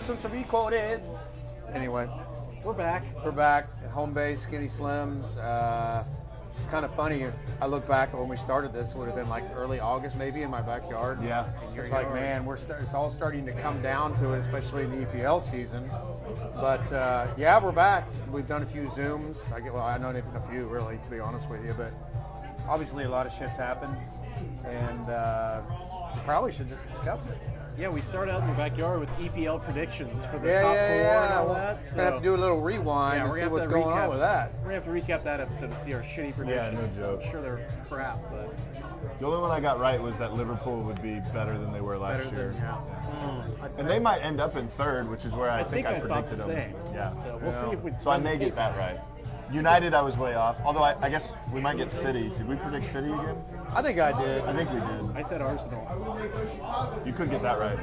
some recorded. Anyway, We're back. we're back. Home base, Skinny Slims. It's kind of funny. I look back at when we started this. It would have been like early August, maybe, in my backyard. Yeah. It's like, man, it's all starting to come down to it, especially in the EPL season. But yeah, we're back. We've done a few Zooms. I know it's a few, really, to be honest with you. But obviously, a lot of shit's happened, and we probably should just discuss it. Yeah, we started out in the backyard with EPL predictions for the Yeah, top yeah, four yeah. and all We'll that. So have to do a little rewind yeah, and we're see gonna what's have to going on with that. We're going to have to recap that episode to see our shitty predictions. Yeah, no joke. I'm sure they're crap, but The only one I got right was that Liverpool would be better than they were last better year. than, yeah. And they might end up in third, which is where I think I thought predicted the them. same. Yeah. So we'll see if we So I may get that right. United, I was way off. Although I guess we might get City. Did we predict City again? I think I did. I think we did. I said Arsenal. You could get that right.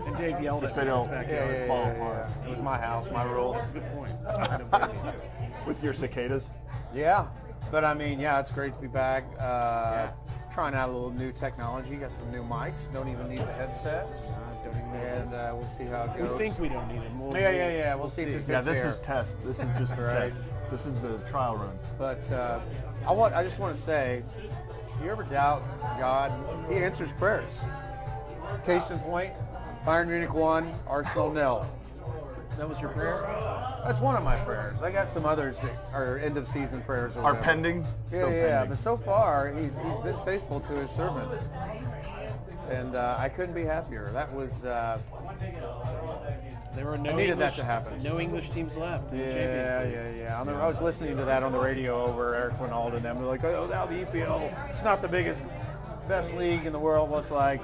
And Dave yelled at If me they in his don't backyard. fall apart. It was my house, my rules. That's a good point. With your cicadas. Yeah, but I mean, yeah, it's great to be back. Trying out a little new technology. Got some new mics. Don't even need the headsets. And we'll see how it goes. We think we don't need them. We'll see if this Yeah, hits this here. is test. This is just a Right. test. This is the trial run. But I just want to say, if you ever doubt God, He answers prayers. Case in point, Bayern Munich 1, Arsenal 0. That was your prayer? That's one of my prayers. I got some others that are end of season prayers. Or Are whatever. pending? Still Yeah. pending. But so far, he's been faithful to his servant, and I couldn't be happier. That was There were no I needed that English, to happen. No English teams left. In the Champions League. I was listening to that on the radio over Eric Winald and them. They're like, oh, now the EPL, it's not the best league in the world. Well, it's like,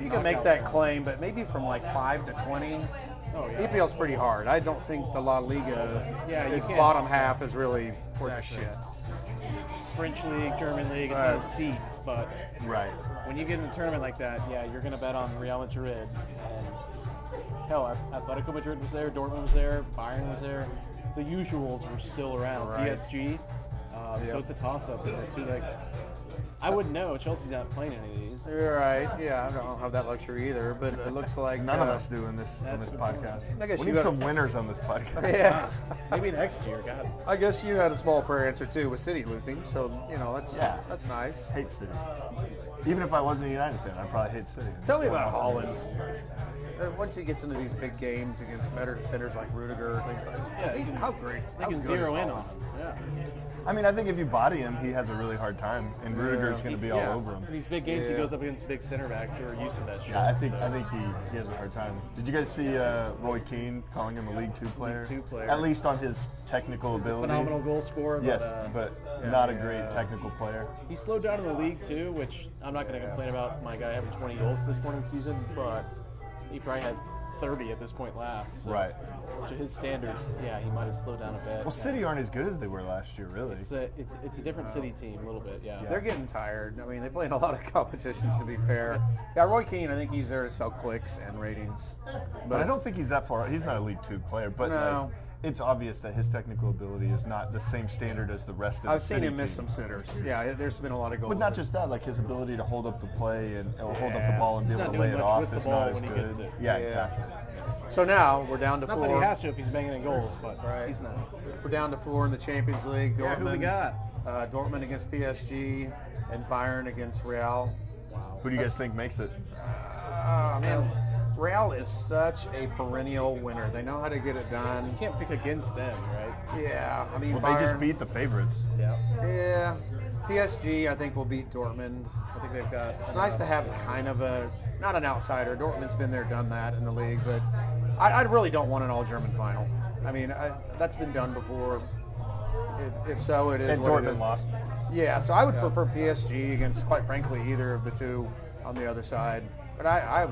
you can make that claim, but maybe from like 5 to 20. Oh, yeah. EPL's pretty hard. I don't think the LaLiga, Yeah, you its can't- bottom half is really worth a Exactly. shit. French league, German league, it's Right. not deep, but Right. when you get in a tournament like that, yeah, you're going to bet on Real Madrid. And hell, Atletico Madrid was there, Dortmund was there, Bayern was there. The usuals were still around. Right. PSG. Yep. So it's a toss-up in the two legs. I wouldn't know. Chelsea's not playing any of these. You're right. Yeah, I don't have that luxury either, but it looks like None of us do in this That's the podcast. I guess We you need got- some winners on this podcast. Yeah. Maybe next year, God. I guess you had a small prayer answer too with City losing, so Yeah. that's nice. Hate City. Even if I wasn't a United fan, I'd probably hate City. Tell me about Holland. Once he gets into these big games against better defenders like Rudiger, things like that. How great? They How can good zero is in on Haaland? him. Yeah. I mean, I think if you body him, he has a really hard time, and Rudiger's going to be all over him. In these big games, he Yeah. goes up against big center backs who are used to that shit. Yeah, I think he has a hard time. Did you guys see Roy Keane calling him a League Two player? League Two player. At least on his technical ability. Phenomenal goal scorer. Yes, but but not a great technical player. he slowed down in the league too, which I'm not going to complain about my guy having 20 goals this point in the season, but he probably had 30 at this point last. So Right. To his standards, yeah, he might have slowed down a bit. Well, City aren't as good as they were last year, really. It's a different City team a little bit, yeah. They're getting tired. I mean, they play in a lot of competitions, to be fair. Yeah, Roy Keane, I think he's there to sell clicks and ratings. But I don't think he's that far. He's not a League Two player, but No. like, it's obvious that his technical ability is not the same standard as the rest of I've the seen City him miss team. some sitters. Yeah, there's been a lot of goals. But not just that, like his ability to hold up the play or hold up the Yeah. ball and be He's able not to lay doing it much off with the is ball not as when he good. gets it. Yeah, Yeah. exactly. So now we're down to Not 4. that he has to if he's banging in goals, but Right. he's not. We're down to 4 in the Champions League. Yeah, who we got? Dortmund against PSG and Bayern against Real. Wow. Who do you guys think makes it? Man, Real is such a perennial winner. They know how to get it done. You can't pick against them, right? Yeah, I mean, Well, they just Bayern- beat the favorites. Yeah. Yeah, PSG I think will beat Dortmund. I think they've got. It's nice to have kind of not an outsider. Dortmund's been there, done that in the league, but I really don't want an all-German final. I mean, that's been done before. If so, it is And what it Dortmund is. lost. Yeah, so I would prefer PSG against, quite frankly, either of the two on the other side. But I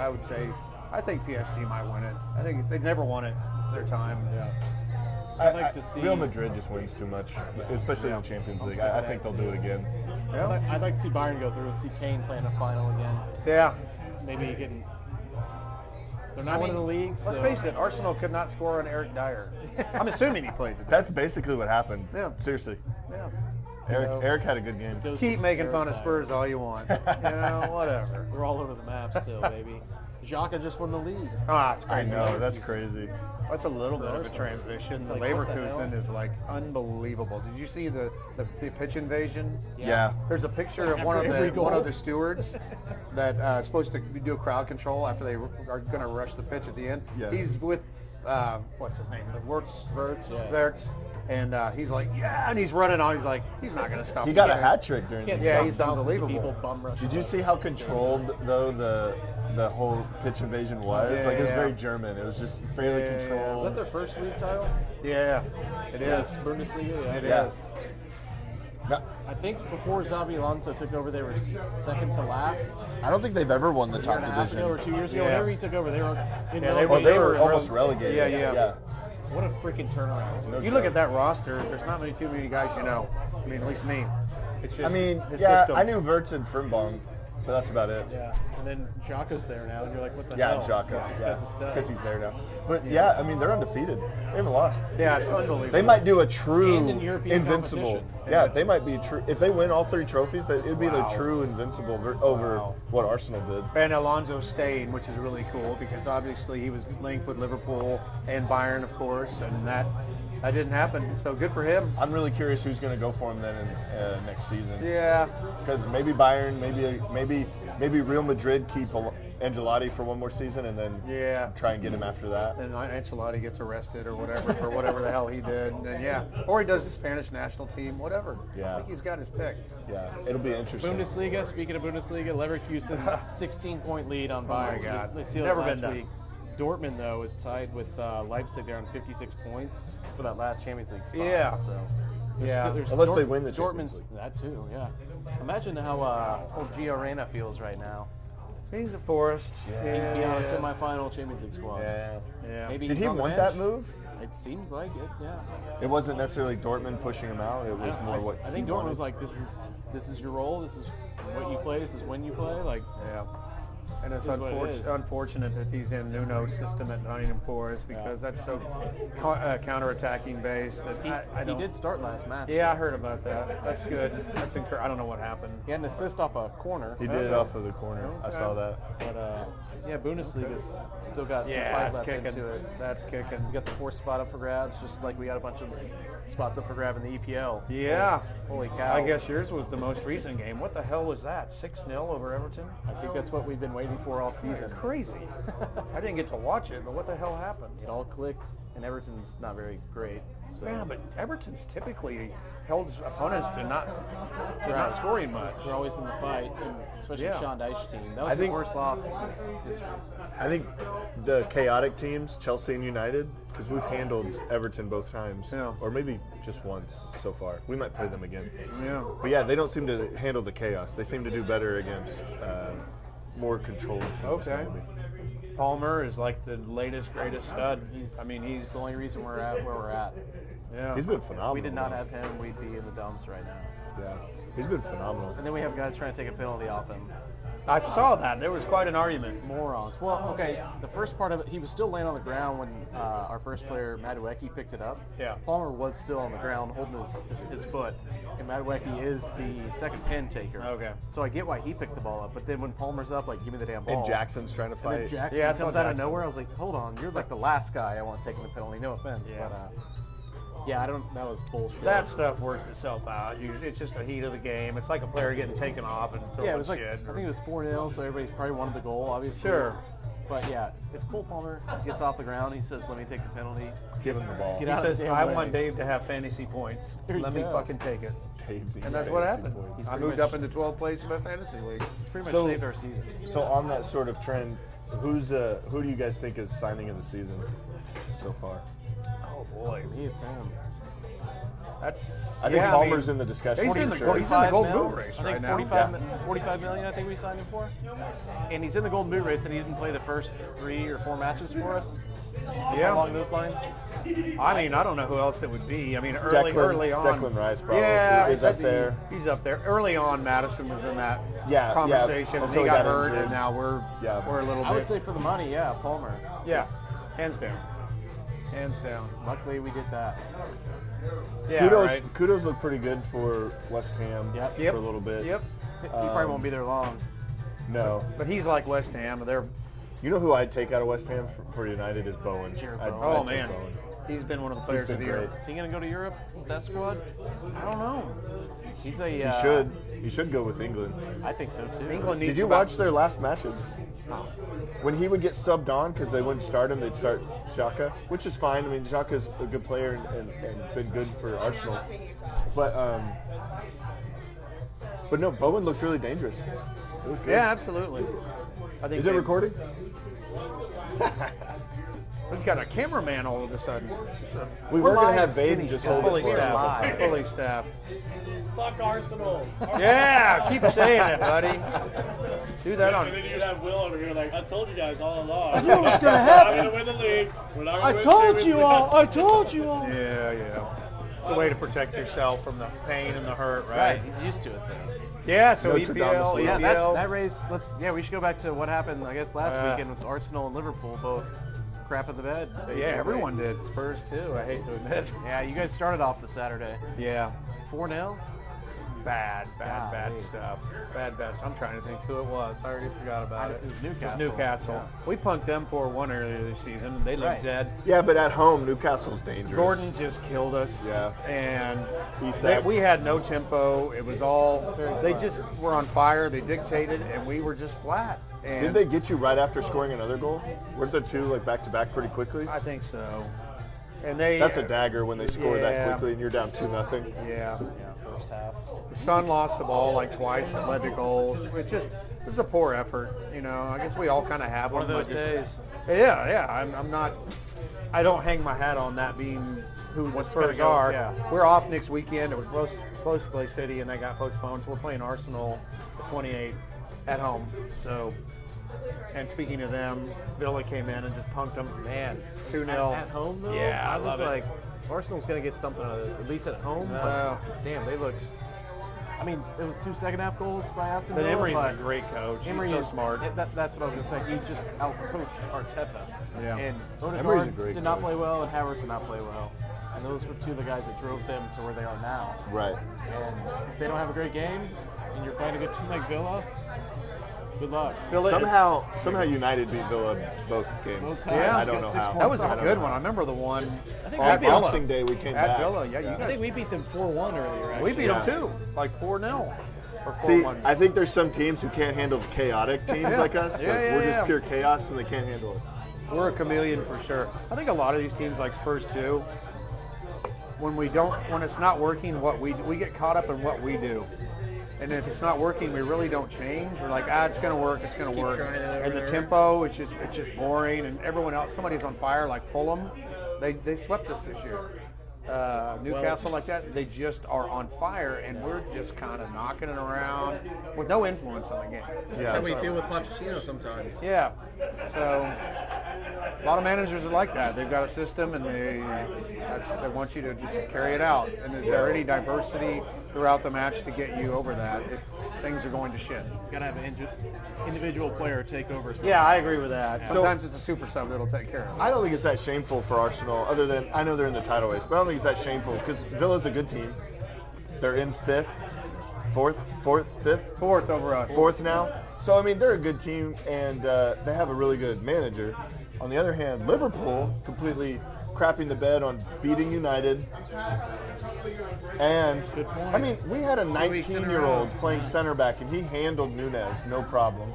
would say I think PSG might win it. I think they've never won it. It's their time. Yeah. I'd like to see. Real Madrid just wins too much, especially in the Champions League. I think they'll do it again. Yeah. I'd like to see Bayern go through and see Kane play in a final again. Yeah. Maybe getting. They're not winning the league. Let's so- face it, Arsenal could not score on Eric Dyer. I'm assuming he played today. That's basically what happened. Yeah. Seriously. Yeah. Eric, Eric had a good game. Goes Keep to making Eric fun of Dyer. Spurs all you want. Whatever. We're all over the map still, baby. Xhaka just won the league. Ah, it's I crazy. know, that's crazy. That's a little bit of a transition. The Like, what the Leverkusen hell? is like unbelievable. Did you see the pitch invasion? Yeah. There's a picture of Every one goal. of the stewards that is supposed to do crowd control after they are going to rush the pitch at the end. Yeah. He's with what's his name? Wirtz. Yeah. Wirtz. And he's like, yeah, and he's running on. He's like, he's not going to stop. He got a the hat trick during Can't the Yeah, stop he's thousands of unbelievable. People bum rush Did you us. see how controlled though the whole pitch invasion was? Yeah, Like it was yeah. very German. It was just fairly Yeah, yeah, yeah. controlled. Was that their first league title? Yeah, it is. Bundesliga, yeah. It Yeah. is. No, I think before Xabi Alonso took over, they were second to last. I don't think they've ever won the A year top and a half division. ago or 2 years ago, Yeah. whenever he took over, they were in Yeah, Oh, they were in almost rele- relegated. Yeah. What a freaking turnaround. No You look joke. at that roster. There's not too many guys you know. I mean, at least me. It's just I mean, his yeah, system. I knew Wirtz and Frimbong, but that's about it. Yeah, and then Xhaka's there now, and you're like, what the Yeah, hell? Xhaka. This Yeah, guy's a stud. because he's there now. But yeah, I mean, they're undefeated. They haven't lost. Yeah, it's unbelievable. They might do a true And in European invincible. competition. Yeah, they might be true. If they win all 3 trophies, it would be the Wow. true invincible over Wow. what Arsenal did. And Alonso stayed, which is really cool because obviously he was linked with Liverpool and Bayern, of course, and that didn't happen. So good for him. I'm really curious who's going to go for him then in next season. Yeah. Because maybe Bayern, maybe Real Madrid keep Ancelotti for one more season and then Yeah. try and get him after that. And Ancelotti gets arrested or whatever for whatever the hell he did. And then, yeah. Or he does the Spanish national team, whatever. Yeah. I think he's got his pick. Yeah, it'll be interesting. Bundesliga, speaking of Bundesliga, Leverkusen, 16-point lead on Bayern. my God. They sealed Never it been last done. week. Dortmund, though, is tied with Leipzig there on 56 points for that last Champions League spot. Yeah. So Yeah. Unless they win the Champions Dortmund's League. that too, yeah. Imagine how old Gio Reyna feels right now. He's a Forest. He on a semifinal Champions League squad. Yeah. Yeah. Maybe Did he's he on the want bench. that move? It seems like it, yeah. It wasn't necessarily Dortmund pushing him out. It was more what I think he Dortmund wanted. was like, this is your role, this is what you play, this is when you play. Like, Yeah. And it's Is what it is. unfortunate that he's in Nuno's system at Nottingham Forest because that's so counter-attacking based that I he don't. did start last match. Yeah, I heard about that. That's good. That's I don't know what happened. He had an assist off a corner. He did it off of the corner. I saw that. But yeah, Bundesliga's still got some Yeah, fight that's left kicking. into it. That's kicking. We got the 4th spot up for grabs, just like we got a bunch of spots up for grab in the EPL. Yeah. Holy cow. I guess yours was the most recent game. What the hell was that? 6-0 over Everton? I think that's what we've been waiting for all season. Crazy. I didn't get to watch it, but what the hell happened? It all clicked, and Everton's not very great. So. Yeah, but Everton's typically held opponents to not scoring much. They're always in the fight, and especially Yeah. Sean Dyche team. That was I his think- worst loss this week. I think the chaotic teams, Chelsea and United, because we've handled Everton both times, Yeah. or maybe just once so far. We might play them again. Yeah. But yeah, they don't seem to handle the chaos. They seem to do better against more controlled teams. Okay. maybe. Palmer is like the latest, greatest stud. He's He's the only reason we're at where we're at. yeah. He's been phenomenal. If we did not have him, we'd be in the dumps right now. Yeah, he's been phenomenal. And then we have guys trying to take a penalty off him. I saw that. There was quite an argument. Morons. Well, okay, the first part of it, he was still laying on the ground when our first player, Madueke, picked it up. Yeah. Palmer was still on the ground holding his foot, and Madueke is the second pin taker. Okay. So I get why he picked the ball up, but then when Palmer's up, like, give me the damn ball. And Jackson's trying to And fight. then Jackson Yeah, I saw comes out of Jackson. nowhere. I was like, hold on, you're like the last guy I want taking the penalty. No offense, Yeah. but yeah, that was bullshit. That stuff works itself out. It's just the heat of the game. It's like a player getting taken off and throwing Yeah, it was like, shit. I think it was 4-0, so everybody's probably wanted the goal, obviously. Sure. But yeah, if Cole Palmer gets off the ground, he says, let me take the penalty. Give him the ball. Get He out of says, the damn I way." want Dave to have fantasy points. There you Let me go. fucking take it. Dave needs And that's what fantasy happened. points. He's I pretty moved much- up into 12th place in my fantasy league. It's pretty much So- saved our season. So on that sort of trend, who do you guys think is signing of the season so far? Oh boy. For me, it's him. That's. I think yeah, Palmer's in the discussion. He's in for the sure. he's in the Golden 45 Boot race I right think now. 45 million, I think we signed him for. And he's in the Golden Boot race, and he didn't play the first 3 or 4 matches for us. Yeah. Along those lines. I mean, I don't know who else it would be. I mean, early on. Declan Rice probably Yeah, is up there. He's up there. Early on, Madison was in that Yeah, conversation, and until he he got got hurt, injured. and now we're a little I bit. would say for the money, yeah, Palmer. yeah, hands down, hands down. Luckily, we did that. Yeah, Kudos, right. Kudos looked pretty good for West Ham Yep. for a little bit. Yep. He probably won't be there long. No. But he's like West Ham. You know who I'd take out of West Ham for United is Bowen. Oh, man. He's been one of the players of the year. Is he going to go to Europe with that squad? I don't know. He's a. He should go with England. I think so too. England needs Did you watch their last matches? When he would get subbed on because they wouldn't start him, they'd start Xhaka, which is fine. I mean, Xhaka's a good player and been good for Arsenal. But no, Bowen looked really dangerous. It looked good. Yeah, absolutely. I think Is it recording? We've got a cameraman all of a sudden. We were going to have Vaden just hold it for us. Fully staffed. Fuck Arsenal. Yeah, keep saying it, buddy. Do that on. And then you'd have Will over here like, I told you guys all along. I knew it was going to We're not happen. going to win the league. We're not I going to win told the you all. I told you all. Yeah. It's a way to protect yourself from the pain and the hurt, right? He's used to it though. Yeah, so Notre Dame EPL, as well. Yeah, that race. We should go back to what happened. I guess last weekend with Arsenal and Liverpool both crap in the bed. Yeah, everyone did. Spurs too. I hate to admit. Yeah, you guys started off the Saturday. Yeah. 4-0. Bad Golly. stuff. Bad. I'm trying to think who it was. I already forgot about it. It was Newcastle. It was Newcastle. Yeah. We punked them 4-1 earlier this season, and they looked Right. dead. Yeah, but at home, Newcastle's dangerous. Gordon just killed us. Yeah. And Isak. we had no tempo. It was all, they just were on fire. They dictated, and we were just flat. And Didn't they get you right after scoring another goal? Weren't the two like back to back pretty quickly? I think so. And they. That's a dagger when they score that Yeah. quickly and you're down 2-0. Yeah. First half. The Sun lost the ball like twice and led to goals. It was a poor effort. You know, I guess we all kind of have One of them, those but days. Yeah. I'm not. I don't hang my hat on that being who the What's gonna Spurs go, are. yeah. We're off next weekend. It was supposed to play City, and they got postponed. So we're playing Arsenal the 28th at home. So, and speaking of them, Villa came in and just punked them. Man, 2-0 at home though. Yeah, I I was love it. like, Arsenal's gonna get something out of this, at least at home. But damn, they looked. I mean, it was 2 second-half goals by Aston But Villa. Emery's but a great coach. Emery He's so is smart. That's what I was gonna say. He just outcoached Arteta. Yeah. And Emery's a Odegaard great did not coach. play well, and Havertz did not play well. And those were two of the guys that drove them to where they are now. Right. And if they don't have a great game, and you're playing a good team like Villa, good luck. Villa is- Somehow United beat Villa both games. Both times. Yeah. I don't know how. That was I a don't good know one. I how. remember the one I think On at Villa. Boxing Day we came At back. Villa, yeah, you I guys. think we beat them 4-1 earlier. Actually. We beat Yeah. them too, like 4-0 or 4-1. See, I think there's some teams who can't handle chaotic teams Yeah. like us. Yeah, Like, yeah, we're just yeah. pure chaos and they can't handle it. We're a chameleon for sure. I think a lot of these teams like Spurs too, when it's not working, we get caught up in what we do. And if it's not working, we really don't change. We're like, it's going to work, it's going to work. trying it over And the there. tempo, it's just boring. And everyone else, somebody's on fire like Fulham. They swept us this year. Newcastle like that, they just are on fire, and we're just kind of knocking it around with no influence on the game. Yeah. That's how we feel with Pochettino sometimes. Yeah. So a lot of managers are like that. They've got a system, and they want you to just carry it out. And is there any diversity throughout the match to get you over that if things are going to shit? Gotta have an individual player take over. Yeah, I agree with that. So- Sometimes it's a super sub that'll take care of it. I don't think it's that shameful for Arsenal, other than I know they're in the title race, but I don't think it's that shameful because Villa's a good team. They're in fifth Fourth over us. now. So I mean they're a good team and they have a really good manager. On the other hand, Liverpool completely crapping the bed on beating United. And Good point. I mean we had a weeks in a 19-year-old row. playing center back and he handled Nunez no problem.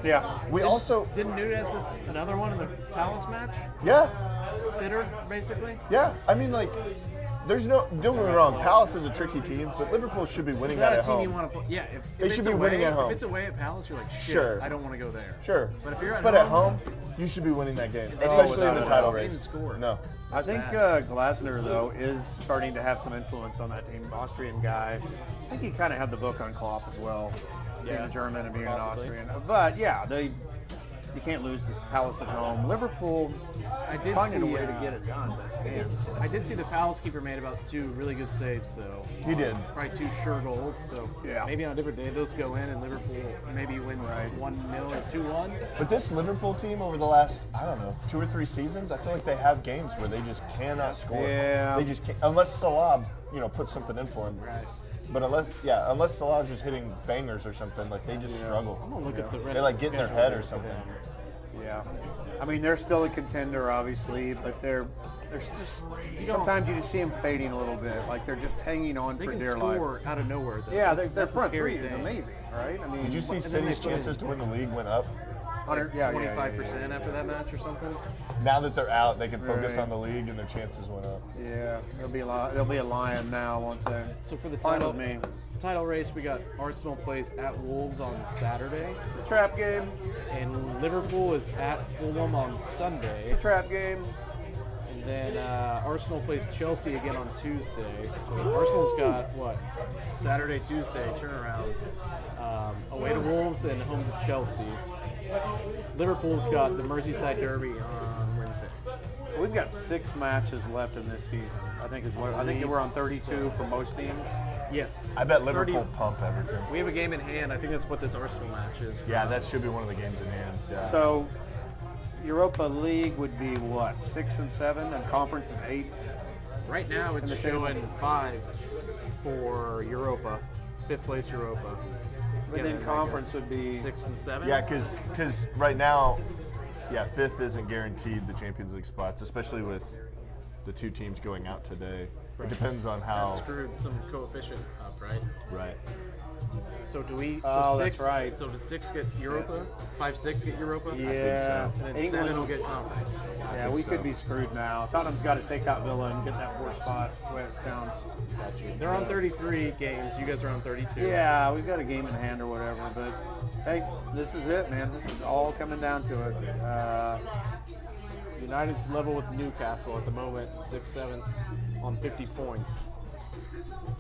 Yeah. We also Didn't Nunez with another one in the Palace match? yeah. Sitter, basically? Yeah, I mean, like, don't get me wrong, Palace is a tricky team, but Liverpool should be winning Is that that a at team home. you want to play? Yeah, if They it's should be away, winning at home. If it's away at Palace, you're like, shit, Sure. I don't want to go there. Sure. But if you're at At home, you should be winning that game, especially in the without a title doubt. race. They didn't score. No. I think Glasner, though, is starting to have some influence on that team. Austrian guy. I think he kind of had the book on Klopp as well. Being Yeah, a German and being possibly. an Austrian. But, yeah, you can't lose to Palace at home. Liverpool I did finding a see, way to get it done. But, man. I did see the Palace keeper made about 2 really good saves, though. He did. Probably 2 sure goals. So Yeah. maybe on a different day, those go in, and Liverpool maybe win 1-0 or 2-1. But this Liverpool team over the last, I don't know, 2 or 3 seasons, I feel like they have games where they just cannot score. Yeah. They just can't, unless Salah, puts something in for them. Right. But unless Salah's just hitting bangers or something, like they just struggle. I'm gonna look at the rest They like of get the in their schedule head here or something. today. Yeah. I mean, they're still a contender, obviously, but they're just sometimes you just see them fading a little bit, like they're just hanging on They for can dear score life. out of nowhere, though. Yeah, their That's the front scary three is thing. amazing, right? I mean, Did you see and then City's they put in chances to win the league went up? 100, yeah, 25% after that match or something. Now that they're out, they can focus Right. on the league, and their chances went up. Yeah, they'll be a lion now, won't they? So for the Fine title, with me. title race, we got Arsenal plays at Wolves on Saturday, It's a trap game. and Liverpool is at Fulham on Sunday. It's a trap game. And then Arsenal plays Chelsea again on Tuesday. So Arsenal's got, what, Saturday, Tuesday turnaround. Away to Wolves and home to Chelsea. Liverpool's got the Merseyside Derby on Wednesday. So we've got 6 matches left in this season. I think we're on 32 for most teams. Yes. I bet Liverpool 30 pump Everton. We have a game in hand. I think that's what this Arsenal match is. Yeah, that should be one of the games in hand. Yeah. So Europa League would be what, 6 and 7, and conference is 8. Right now In it's the table. showing 5 for Europa, 5th place Europa. But then conference would be 6 and 7. Yeah, because right now, yeah, 5th isn't guaranteed the Champions League spots, especially with the 2 teams going out today. It depends on That how. screwed some coefficient up, right? Right. So do we? Oh, so that's right. So does 6 get Europa? 5, 6 get Europa? Yeah. And then 7 will get conference. Yeah, we could be screwed now. Tottenham's got to take out Villa and get that 4th spot. That's the way it sounds. They're on 33 games. You guys are on 32. Yeah, we've got a game in hand or whatever, but hey, this is it, man. This is all coming down to it. United's level with Newcastle at the moment, 6-7 on 50 points.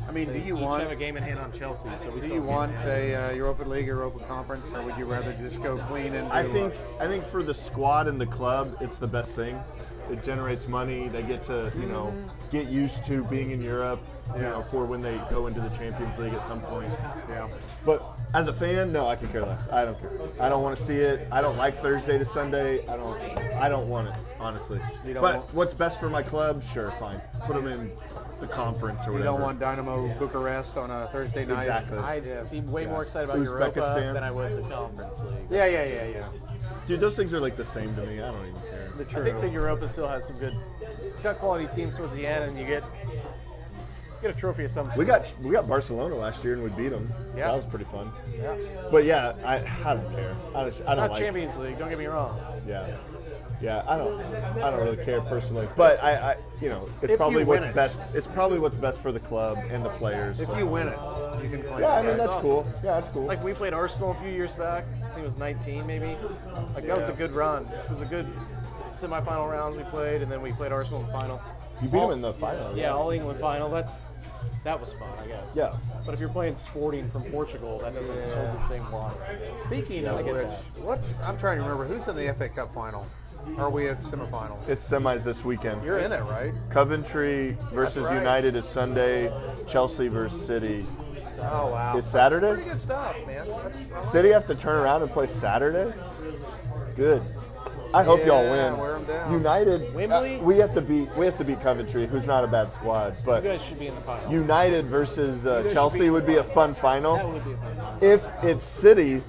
I mean, do you Each want have a game in hand on Chelsea? So we do still you have want a game in hand. a Europa League, Europa Conference, or would you rather just go clean and do, I think for the squad and the club, it's the best thing. It generates money. They get to get used to being in Europe. Yeah. For when they go into the Champions League at some point. yeah. But as a fan, no, I can care less. I don't care. I don't want to see it. I don't like Thursday to Sunday. I don't want it, honestly. You don't But want- what's best for my club? Sure, fine. Put them in the conference or You whatever. don't want Dynamo Bucharest on a Thursday night. Exactly. I'd be way Yeah. more excited about Europa Uzbekistan. than I would the Conference League. Yeah. Dude, those things are like the same to me. I don't even care. The I think the Europa still has some good, got quality teams towards the end, and you get a trophy of some sort. We got Barcelona last year and we beat them. Yeah. That was pretty fun. Yeah. But yeah, I don't care. I don't Not like. Champions League, don't get me wrong. Yeah, I don't really care personally, but I it's If probably you what's win it. best. It's probably what's best for the club and the players. If you win it, you can claim Yeah, I it. mean that's awesome. cool. Yeah, that's cool. Like we played Arsenal a few years back. I think it was 19 maybe. Like that was a good run. It was a good semifinal rounds we played, and then we played Arsenal in the final. You beat them in the final. Yeah, all England final. That was fun, I guess. Yeah. But if you're playing Sporting from Portugal, that doesn't hold the same water. Speaking I of get which, I'm trying to remember who's in the FA Cup final. Are we at semifinal? It's semis this weekend. You're in it, right? Coventry versus right. United is Sunday. Chelsea versus City. Oh wow. Is Saturday? That's pretty good stuff, man. City have to turn around and play Saturday. Good. I hope y'all Yeah, win. wear 'em down. United. Wembley? We have to beat Coventry, who's not a bad squad, You but guys should be in the final. United versus guys should Chelsea be- would be a fun That final. would be a fun final. If it's City,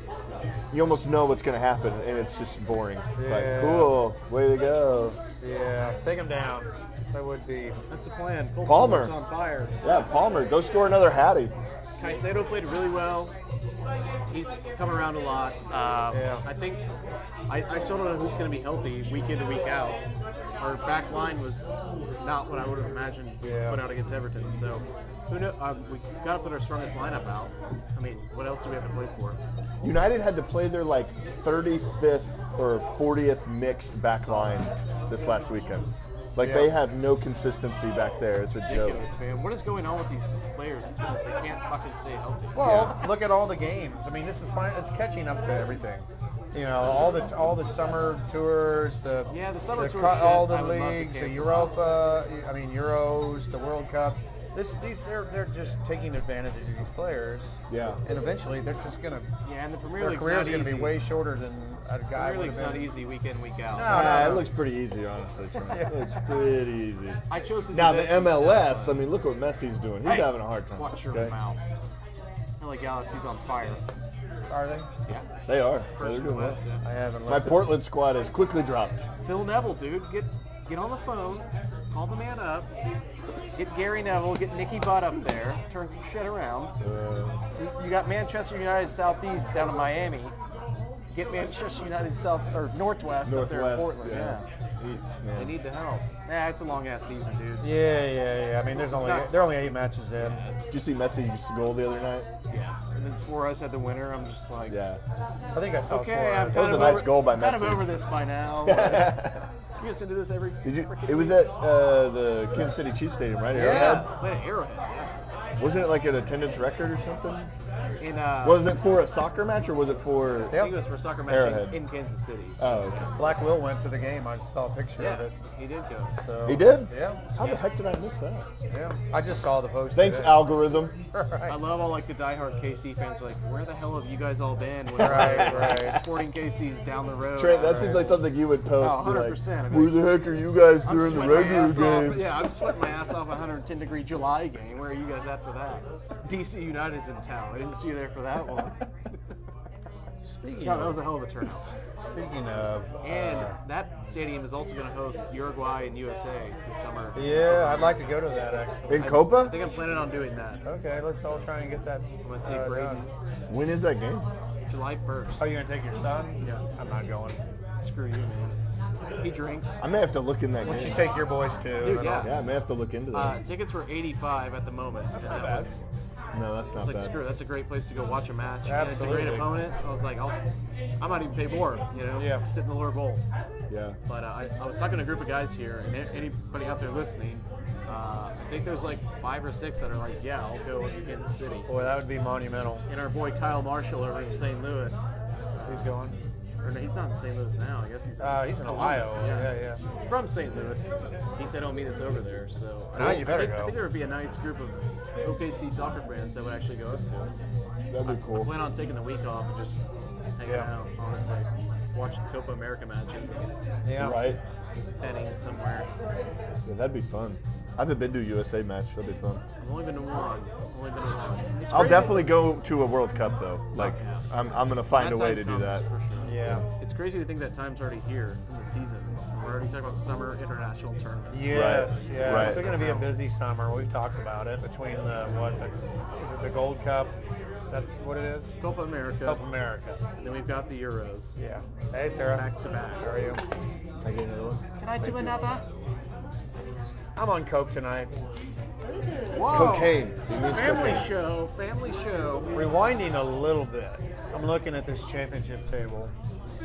you almost know what's going to happen, and it's just boring. It's like, Yeah. cool, way to go. Yeah, take them down. That would be. That's the plan. Pull Palmer. Palmer's on fire. Yeah, Palmer, go score another Hattie. Caicedo played really well. He's come around a lot. Yeah. I think I still don't know who's going to be healthy week in to week out. Our back line was not what I would have imagined Yeah. put out against Everton. So who knows? We got to put our strongest lineup out. I mean, what else do we have to play for? United had to play their like 35th or 40th mixed back line this last weekend. Like Yeah. they have no consistency back there. It's a joke. Ridiculous, man. What is going on with these players? They can't fucking stay healthy. Well, look at all the games. I mean, this is fine. It's catching up to everything. You know, all the summer tours, the Yeah, the summer tour all shit, the I would love to leagues, the cancel. Europa. I mean, Euros, the World Cup. They're just taking advantage of these players. Yeah. And eventually, they're just gonna. Yeah, and the Premier Their League's career's not going to be easy. way shorter than a guy Premier would League's have not been. easy week in, week out. No. It looks pretty easy, honestly. Trent. Yeah. It looks pretty easy. I chose to do Now the this MLS, instead. I mean, look what Messi's doing. He's Hey, having a hard time. Watch your okay? mouth. LA Galaxy's on fire. Are they? Yeah. They are. Yeah, First they're in the doing well. West, yeah. I haven't My looked. Portland squad has quickly dropped. Phil Neville, dude, get on the phone, call the man up, get Gary Neville, get Nicky Butt up there, turn some shit around. You got Manchester United Southeast down in Miami. Get Manchester United South or Northwest up there in Portland. Yeah. They need the help. Yeah, it's a long ass season, dude. Yeah. I mean, they're only 8 matches in. Did you see Messi's goal the other night? Yes. And then Suarez had the winner. I'm just like, Yeah. I think I saw okay, Suarez. I'm That was kind a of nice goal by kind of Messi. over this by now. You listen to this every. Did you? freaking It was week. at the Kansas City Chiefs Stadium, right? Arrowhead? Played at Arrowhead. Yeah. Wasn't it like an attendance record or something? In Was it for a soccer match or was it for? I think it was for a soccer match Arrowhead. in Kansas City. Oh, okay. Black Will went to the game. I saw a picture Yeah, of it. he did go. So He did? Yeah. How the heck did I miss that? Yeah. I just saw the post. Thanks, today. algorithm. I Right. love all like the diehard KC fans like, where the hell have you guys all been? When Right. Sporting KC's down the road. Trent, that seems like something you would post. Oh, be like, 100%. I where mean, the heck are you guys I'm during the sweating my regular ass off. games? Yeah, I'm sweating my ass off 110-degree July game. Where are you guys at for that? DC United's in town. I didn't see you there for that one. Speaking Yeah, that of, was a hell of a turnout. speaking of, And that stadium is also going to host Uruguay and USA this summer. yeah, I'd like to go to that actually. In I Copa? think I'm planning on doing that. Okay, let's all try and get that. I'm going to take Braden done. When is that game? July 1st. Are you gonna take your son? Yeah. I'm not going. Screw you, man. He drinks. I may have to look in that Why don't you game. take your boys too? Dude, and yeah. I'll- Yeah, I may have to look into that. Tickets were $85 at the moment. That's and not that bad. was- No, that's I not was like, bad. screw, that's a great place to go watch a match. And it's a Absolutely. great opponent. I was like, I might even pay more, you know, Yeah. sit in the lower bowl. Yeah. But I was talking to a group of guys here, and anybody out there listening, I think there's like 5 or 6 that are like, yeah, I'll go to Kansas City. Boy, that would be monumental. And our boy Kyle Marshall over in St. Louis. He's going. Or no, he's not in St. Louis now. I guess he's in Columbus, Ohio. Yeah. He's from St. Louis. He said, "Oh, meet us over there." So Now you better I go. think there would be a nice group of OKC soccer fans that would actually go up to it. That'd be I cool. plan on taking the week off and just hanging Yeah. out, honestly, watching Copa America matches and Yeah. Right? penning somewhere. Yeah, that'd be fun. I haven't been to a USA match. That'd be fun. I've only been to one. It's I'll crazy. definitely go to a World Cup though. Like, Yeah. I'm gonna find That a way time to do comes, that. for sure. Yeah. It's crazy to think that time's already here in the season. We're already talking about summer international tournament. Yes. Right, Yeah. right. It's going to be a busy summer. We've talked about it between is it the Gold Cup? Is that what it is? Copa America. Copa America. And then we've got the Euros. Yeah. Hey, Sarah. Back to back. How are you? Can I get another one? Can I do another? I'm on coke tonight. Whoa. Cocaine. He means Family cocaine. show. Family show. Rewinding a little bit. I'm looking at this championship table.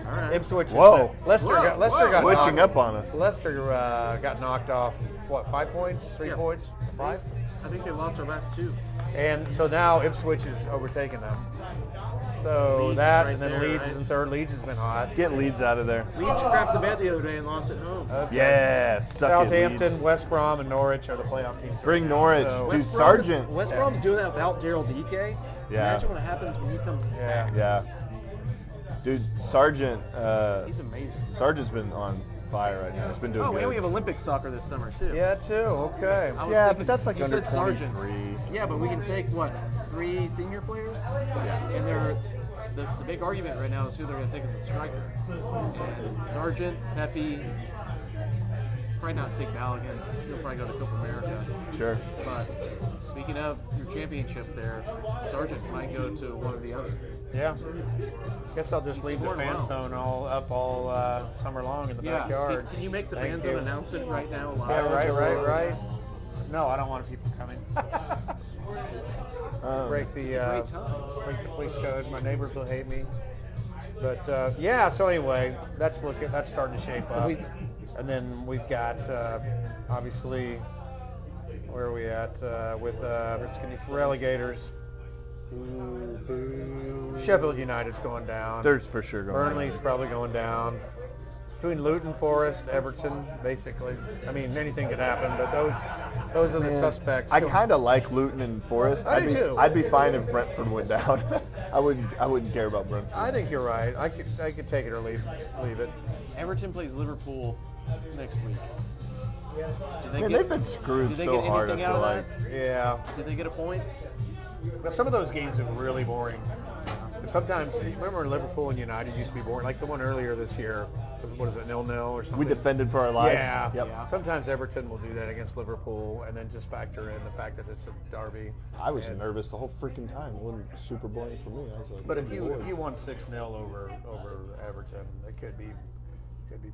All right. Ipswich. Whoa. Leicester got Switching knocked, up on us. Leicester got knocked off. What? 5 points? 3 Yeah. points? 5? I think they lost their last 2. And so now Ipswich is overtaking them. So Leeds that, is right and then there, Leeds right? is in third. Leeds has been hot. Get Leeds out of there. Leeds crapped the bed the other day and lost at home. Okay. Yeah. Suck it, Southampton, Leeds. West Brom, and Norwich are the playoff teams. Bring Norwich. So- Dude, West Brom is- Sargent. West Brom's doing that without Daryl DK. Yeah. Imagine what happens when he comes Yeah. back. Yeah. Dude, Sargent. He's amazing. Sargent's been on fire right now. He's been doing Oh, good. and we have Olympic soccer this summer too. Yeah, too. Okay. I was Yeah, thinking- but that's like you under said Sargent. 23. Yeah, but we can take what 3 senior players, and they're the big argument right now is who they're going to take as a striker. And Sargent, Pepe, probably not take Balogun. He'll probably go to Copa America. Sure. But speaking of your championship there, Sargent might go to one or the other. Yeah. Guess I'll just He's leave the scoring fan well. zone all summer long in the Yeah. backyard. Can you make the Thank fan zone you. announcement right now live? Yeah, right. No, I don't want people coming. break the It's a great time. break the police code. My neighbors will hate me. But yeah. So anyway, that's starting to shape up. And then we've got obviously where are we at with relegators. Sheffield United's going down. They're for sure going. Burnley's probably going down. Between Luton, Forest, Everton, basically. I mean, anything could happen, but those are the suspects. I kind of like Luton and Forest. I do too. I'd be fine if Brentford went down. I wouldn't care about Brentford. I think you're right. I could take it or leave it. Everton plays Liverpool next week. Man, they've been screwed did they so get hard. I anything feel out like. of that? Yeah. Did they get a point? But some of those games are really boring. Sometimes, you remember Liverpool and United used to be boring, like the one earlier this year. What is it, 0-0 or something? We defended for our lives. Yeah. Yep. Yeah. Sometimes Everton will do that against Liverpool, and then just factor in the fact that it's a derby. I was nervous the whole freaking time. It wasn't super boring for me. I was like, But if you won 6-0 over Everton, it could be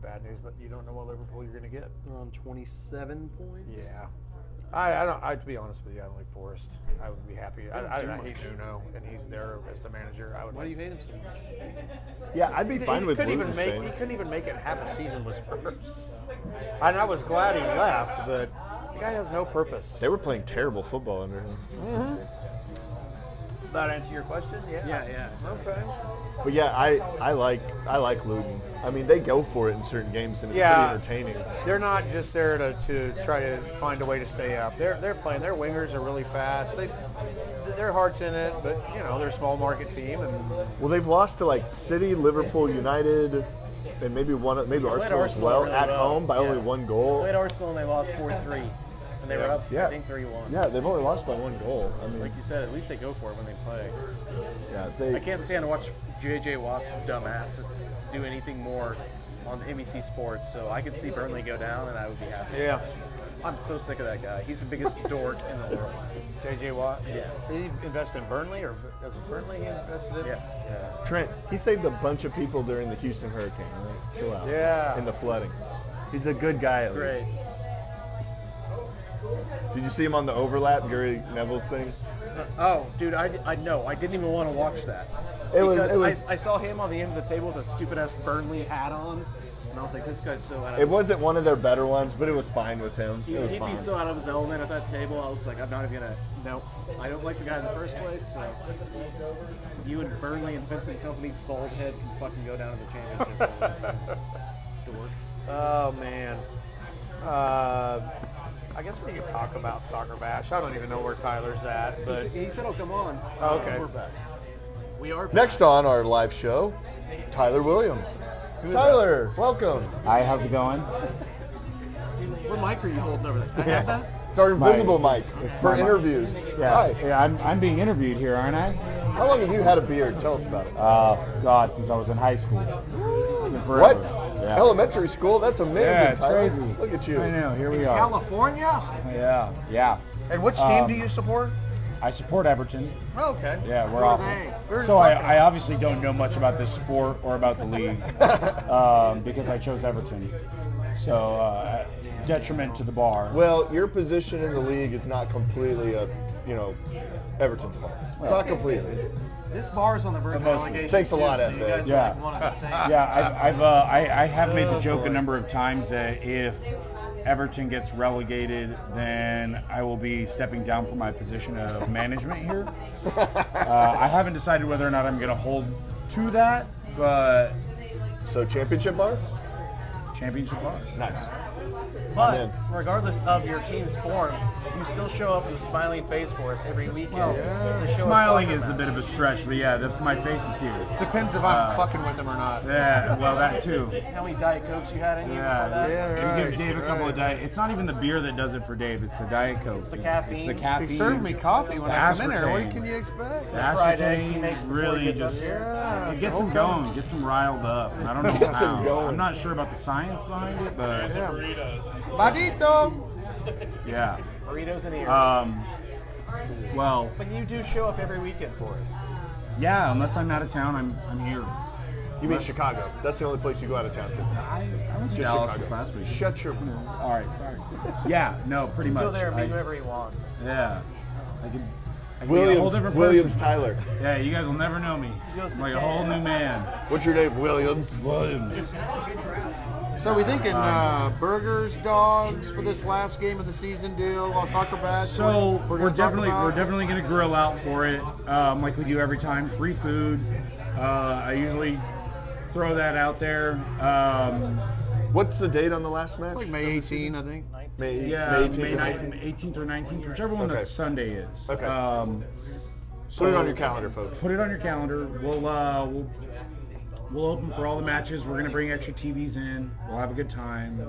bad news. But you don't know what Liverpool you're going to get. On 27 points. Yeah. I don't. To be honest with you, I don't like Forrest. I would be happy. I hate Nuno, and he's there as the manager. Why do you hate him so much? Yeah, I'd be fine with He Luton staying. couldn't even make it half a season with Spurs. And I was glad he left, but the guy has no purpose. They were playing terrible football under him. Mm-hmm. That answer your question? Yeah. Yeah. Okay. But yeah, I like Luton. I mean, they go for it in certain games, and it's Yeah. pretty entertaining. They're not just there to try to find a way to stay up. They're playing. Their wingers are really fast. Their heart's in it, but they're a small market team, and Well, they've lost to like City, Liverpool, United, and maybe Arsenal as Arsenal well really at well. home by only one They goal. played Arsenal and they lost 4-3. And they were up, Yeah. I think, 3-1. Yeah, they've only lost by one goal. I mean, Like you said, at least they go for it when they play. yeah, I can't stand to watch J.J. Watt's dumbass do anything more on MEC Sports, so I could see Burnley go down and I would be happy. yeah. I'm so sick of that guy. He's the biggest dork in the world. J.J. Watt. Yes. Did he invest in Burnley, or was it Burnley he invested in? Yeah. Trent, he saved a bunch of people during the Houston hurricane. Right? Chill out. Yeah. In the flooding. He's a good guy at least. Great. Did you see him on the overlap, Gary Neville's thing? Oh, dude, I know. I didn't even want to watch that. It was. I saw him on the end of the table with a stupid ass Burnley hat on, and I was like, this guy's so out of It wasn't one of their better ones, but it was fine with him. It was He'd fine. be so out of his element at that table. I was like, I'm not even gonna. Nope. I don't like the guy in the first place. So you and Burnley and Vincent Company's bald head can fucking go down to the championship. Dork. Oh man. I guess we could talk about Soccer Bash. I don't even know where Tyler's at, but He said, "Oh, come on." Oh, okay. We're back. We are back. Next on our live show, Tyler Williams. Tyler, welcome. Hi, how's it going? What mic are you holding over there? Can I have that? It's our invisible My- mic it's for my mic. interviews. Yeah, Hi. yeah, I'm being interviewed here, aren't I? How long have you had a beard? Tell us about it. God, since I was in high school. What? Forever. Yeah. Elementary school? That's amazing, Yeah, it's Tyler. crazy. Look at you. I know, here we are. California? Yeah. And which team do you support? I support Everton. Oh, okay. Yeah, we're Who are awful. they? Who's So fucking- I obviously don't know much about this sport or about the league because I chose Everton. So detriment to the bar. Well, your position in the league is not completely Everton's fault. Not completely. This bar is on the verge of Mostly. relegation. Thanks a lot, too, so Ed. you guys Yeah. like want to say. Yeah, I have made the joke boy. a number of times that if Everton gets relegated, then I will be stepping down from my position of management here. I haven't decided whether or not I'm going to hold to that, but So championship bar? championship bar. Nice. But I'm in. regardless of your team's form, you still show up with a smiling face for us every weekend. Well, to show us Smiling soccer is a match. bit of a stretch, but yeah, my face is here. Depends if I'm fucking with them or not. Yeah, well, that too. How many Diet Cokes you had in you? Yeah, before that? Yeah. you give Dave a couple of right. Diet. It's not even the beer that does it for Dave. It's the Diet Coke. It's the caffeine. It's the caffeine. He served me coffee when The I come in there. What aspartame. can you expect? The fried eggs he aspartame makes before he really gets up just here. Yeah, it so gets him okay. going, gets him riled up. I don't know Gets him how. going. I'm not sure about the science behind it, but Badito. yeah. Burritos and ears. Well, but you do show up every weekend for us. yeah. Unless I'm out of town, I'm here. You mean Chicago? That's the only place you go out of town to. I went to Just Dallas Chicago. this last week. Shut your. All right, sorry. Yeah, no, pretty much. Go there and meet I- whoever he wants. Yeah. I could be a whole different Williams person. Tyler. Yeah, you guys will never know me. goes I'm to like a whole new dance. man. What's your name? Williams. Williams. So we thinking burgers, dogs for this last game of the season deal, Soccer Bash. So we're gonna talk definitely about- gonna grill out for it, like we do every time. Free food. I usually throw that out there. What's the date on the last match? like May 18, I think. May, Yeah, May 18th. May 18th or 19th, whichever one Okay. that Sunday is. Okay. So Put it on your calendar, folks. Put it on your calendar. We'll open for all the matches. We're gonna bring extra TVs in. We'll have a good time.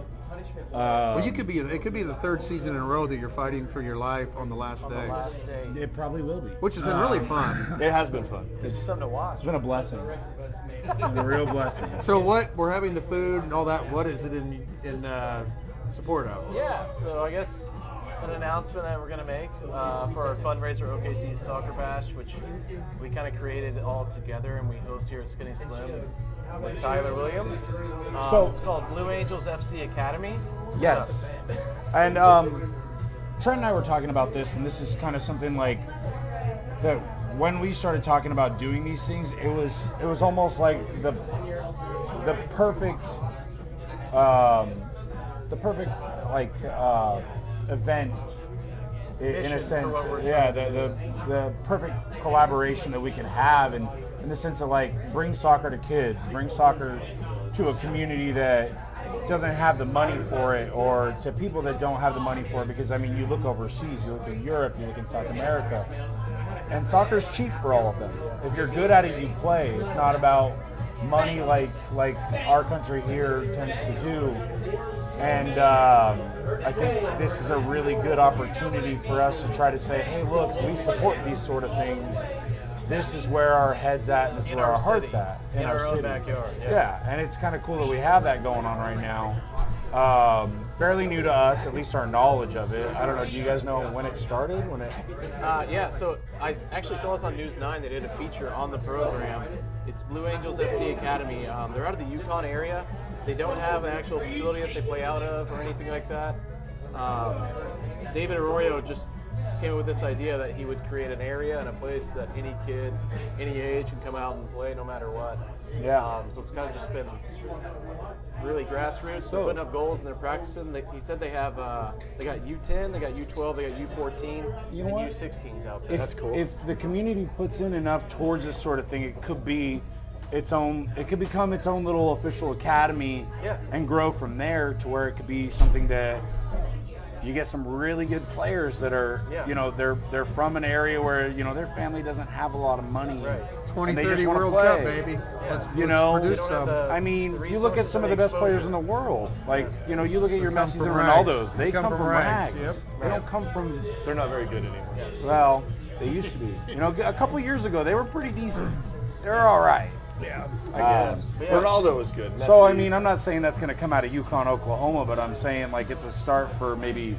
Well, it could be the third season in a row that you're fighting for your life on the last day, It probably will be. which has been really fun. It has been fun. Gives you something to watch. It's been a blessing. It's been a real blessing. So what? We're having the food and all that. What is it in support of? Yeah, so I guess an announcement that we're going to make for our fundraiser, OKC Soccer Bash, which we kind of created all together and we host here at Skinny Slim's with Tyler Williams. So- it's called Blue Angels FC Academy. Yes. And Trent and I were talking about this, and this is kind of something like that. When we started talking about doing these things, it was almost like the perfect like event in a sense. Yeah, the perfect collaboration that we can have, and in the sense of like bring soccer to kids, bring soccer to a community that doesn't have the money for it, or to people that don't have the money for it, because I mean, you look overseas, you look in Europe, you look in South America, and soccer's cheap for all of them. If you're good at it, you play. It's not about money like our country here tends to do. And I think this is a really good opportunity for us to try to say, hey, look, we support these sort of things. This is where our head's at, and this is where our heart's at. In our own city. backyard. Yeah, and it's kind of cool that we have that going on right now. Fairly new to us, at least our knowledge of it. I don't know, do you guys know when it started? Yeah, so I actually saw this on News 9. They did a feature on the program. It's Blue Angels FC Academy. They're out of the Yukon area. They don't have an actual facility that they play out of or anything like that. David Arroyo just came up with this idea that he would create an area and a place that any kid, any age, can come out and play no matter what. Yeah. So it's kind of just been really grassroots. They're putting up goals and they're practicing. He said they have they got U10, they got U12, they got U14, You know and what? U16s out there. If, That's cool. If the community puts in enough towards this sort of thing, it could be its own. It could become its own little official academy, Yeah. and grow from there to where it could be something that you get some really good players that are, Yeah. you know, they're from an area where, you know, their family doesn't have a lot of money. Right. And they just 2030 wanna World play. Cup, baby. Let's know, produce They don't have some. the- I mean, the you look at resources some or of the the best players in exposure. the world. Like, you know, you look at your They come Messis from and rags. Ronaldos. They come from rags. Yep. They don't come from. They're not very good anymore. Well, they used to be. You know, a couple years ago, they were pretty decent. They were all right. Yeah, I guess. Yeah. Ronaldo was good. So, Messi- I mean, I'm not saying that's going to come out of Yukon, Oklahoma, but I'm saying, like, it's a start for maybe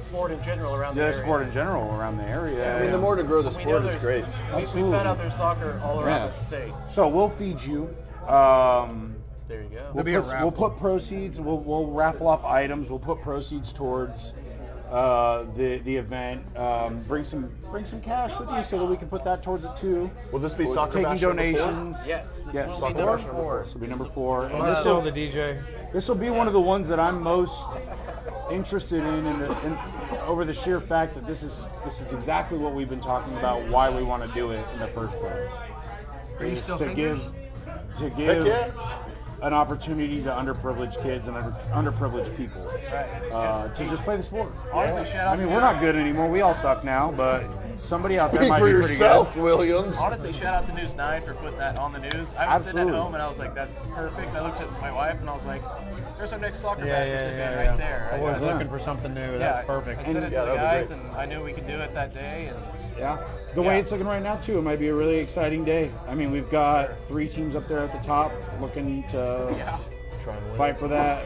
Sport in general around the the area. sport in general around the area. I mean, the more to grow the We know sport is there's- great. We've Absolutely. fed out their soccer all around Yeah. the state. So we'll feed you. There you go. There'll be a raffle. We'll put proceeds. We'll raffle off items. We'll put proceeds towards the event. Bring some cash with you so that we can put that towards it too. Will this be We're Soccer taking Bash number 4? donations. Yes, this Yes. will Soccer be number Bash number 4. This will be number 4. And Also the DJ. this will be one of the ones that I'm most interested in over the sheer fact that this is exactly what we've been talking about, why we want to do it in the first place. Are you Is still to fingers? give yeah. an opportunity to underprivileged kids and underprivileged people to just play the sport. Honestly, shout out I mean, to we're not good anymore. We all suck now, but somebody out there Speak might for be pretty yourself, good. Williams. Honestly, shout out to News 9 for putting that on the news. I was sitting at Absolutely. home and I was like, that's perfect. I looked at my wife and I was like, there's our next soccer Yeah, match yeah, event yeah. right there. I was Yeah. looking for something new. Yeah, That's perfect. I sent it to Yeah, the that'd be guys great. and I knew we could do it that day. And Yeah. The way Yeah. it's looking right now, too, it might be a really exciting day. I mean, we've got 3 teams up there at the top looking to Try and win. fight for that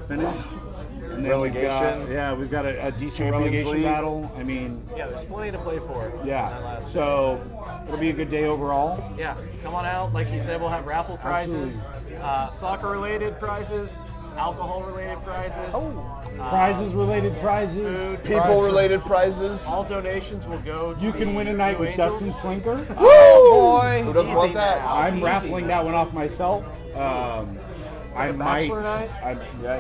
finish. And then Relegation. we've got a decent Champions relegation League. battle. I mean, yeah, there's plenty to play for. yeah. in that last So it'll be a good day overall. Yeah, come on out. Like you said, we'll have raffle prizes, soccer-related prizes, alcohol-related prizes. Prizes related prizes. Food. People-related prizes. All donations will go to You can the win a night Blue with Angels. Dustin Slinker. Woo! Who doesn't want that? now. I'm Easy raffling now. that one off myself. I a might. bachelor night? Yeah.